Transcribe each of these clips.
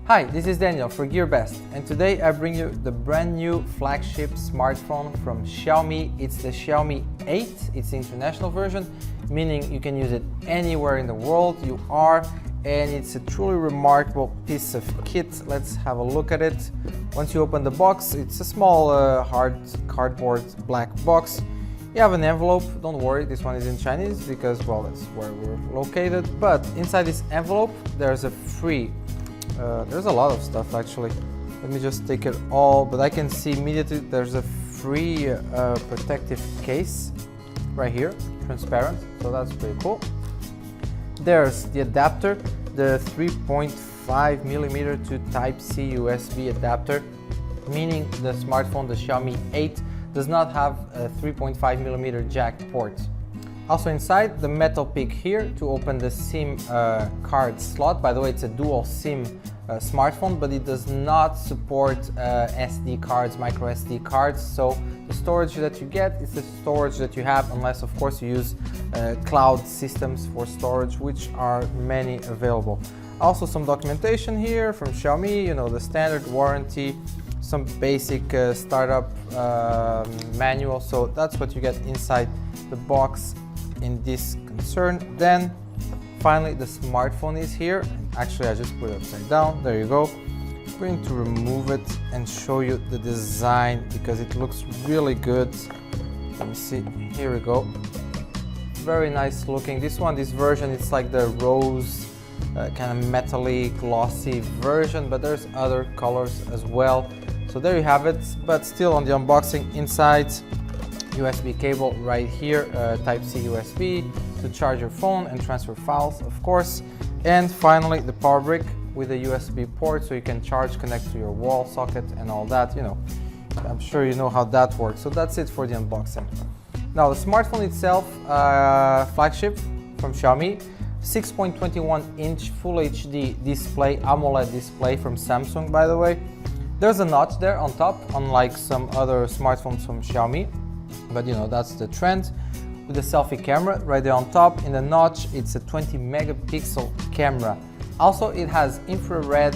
Hi, this is Daniel for GearBest, and today I bring you the brand new flagship smartphone from Xiaomi. It's the Xiaomi 8, it's the international version, meaning you can use it anywhere in the world you are, and it's a truly remarkable piece of kit. Let's have a look at it. Once you open the box, it's a small hard cardboard black box. You have an envelope. Don't worry, this one is in Chinese because, well, that's where we're located. But inside this envelope, there's a free there's a lot of stuff actually. Let me just take it all, but I can see immediately there's a free protective case right here, transparent, so that's pretty cool. There's the adapter, the 3.5mm to Type-C USB adapter, meaning the smartphone, the Xiaomi 8, does not have a 3.5mm jack port. Also inside, the metal pick here to open the SIM card slot. By the way, it's a dual SIM smartphone, but it does not support SD cards, micro SD cards. So the storage that you get is the storage that you have, unless of course you use cloud systems for storage, which are many available. Also some documentation here from Xiaomi, you know, the standard warranty, some basic startup manual. So that's what you get inside the box in this concern. Then finally the smartphone is here. Actually, I just put it upside down. There you go. I'm going to remove it and show you the design because it looks really good. Let me see. Here we go. Very nice looking. This version, it's like the rose kind of metallic glossy version, but there's other colors as well. So there you have it. But still, on the unboxing, inside USB cable right here, Type-C USB to charge your phone and transfer files, of course. And finally, the power brick with a USB port so you can charge, connect to your wall socket and all that. You know, I'm sure you know how that works. So that's it for the unboxing. Now, the smartphone itself, flagship from Xiaomi, 6.21-inch Full HD display, AMOLED display from Samsung, by the way. There's a notch there on top, unlike some other smartphones from Xiaomi. But you know, that's the trend. With a selfie camera right there on top. In the notch, it's a 20 megapixel camera. Also, it has infrared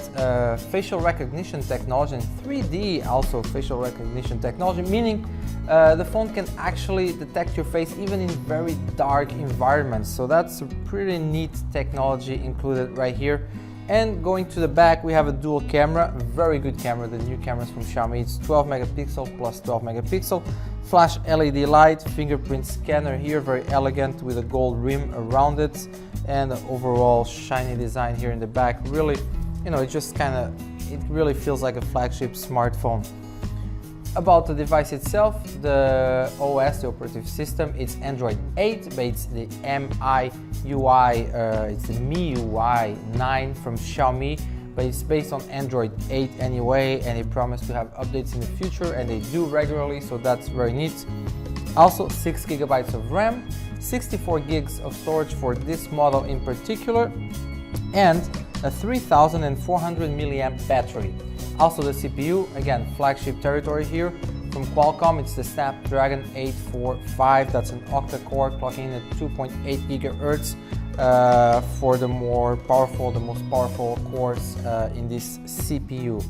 facial recognition technology and 3D also facial recognition technology, meaning the phone can actually detect your face even in very dark environments. So that's a pretty neat technology included right here. And going to the back, we have a dual camera, very good camera, the new cameras from Xiaomi. It's 12 megapixel plus 12 megapixel, flash LED light, fingerprint scanner here, very elegant with a gold rim around it, and the overall shiny design here in the back. Really, you know, it just it really feels like a flagship smartphone. About the device itself, the OS, the operative system, it's Android 8, but it's the MIUI, it's the MIUI 9 from Xiaomi, but it's based on Android 8 anyway, and they promise to have updates in the future, and they do regularly, so that's very neat. Also, 6 GB of RAM, 64 gigs of storage for this model in particular, and a 3400 milliamp battery. Also the CPU, again, flagship territory here from Qualcomm. It's the Snapdragon 845. That's an Octa core clocking in at 2.8 GHz for the most powerful cores in this CPU.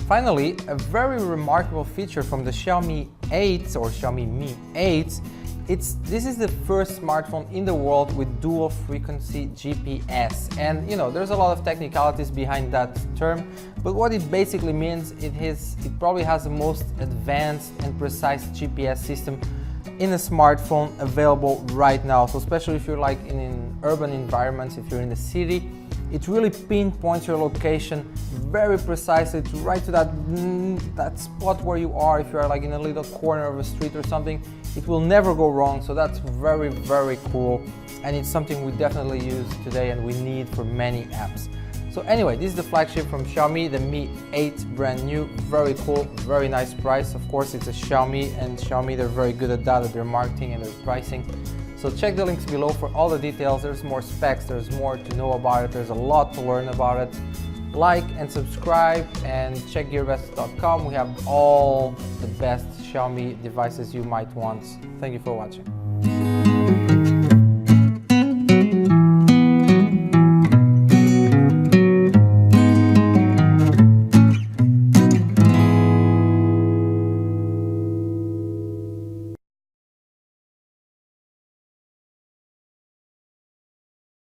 Finally, a very remarkable feature from the Xiaomi 8 or Xiaomi Mi 8. This is the first smartphone in the world with dual frequency GPS, and you know, there's a lot of technicalities behind that term, but what it basically means, it probably has the most advanced and precise GPS system in a smartphone available right now. So especially if you're like in urban environments, if you're in the city, it really pinpoints your location very precisely to right to that spot where you are. If you are like in a little corner of a street or something, it will never go wrong. So that's very, very cool, and it's something we definitely use today and we need for many apps. So anyway, this is the flagship from Xiaomi, the Mi 8, brand new, very cool, very nice price. Of course, it's a Xiaomi, and Xiaomi, they're very good at that, at their marketing and their pricing. So check the links below for all the details. There's more specs, there's more to know about it, there's a lot to learn about it. Like and subscribe, and check gearbest.com. We have all the best Xiaomi devices you might want. Thank you for watching.